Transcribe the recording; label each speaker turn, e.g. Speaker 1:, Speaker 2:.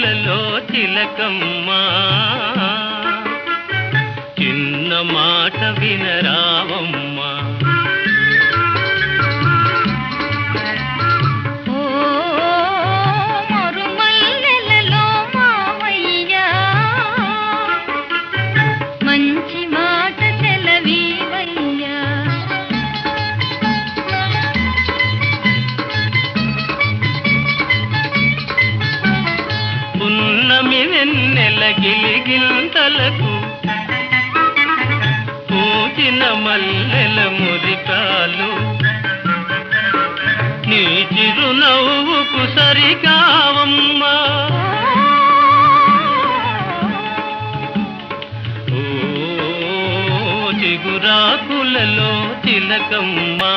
Speaker 1: మల్లెలలో చిలకమ్మా చిన్న మాట వినరావమ్మా పున్నమి వెన్నెల గిలిగింతలకు పూచిన మల్లెల మురికాలు నీ చిరునవ్వుకు సరికావమ్మా ఓ చిగురాకులలో చిలకమ్మా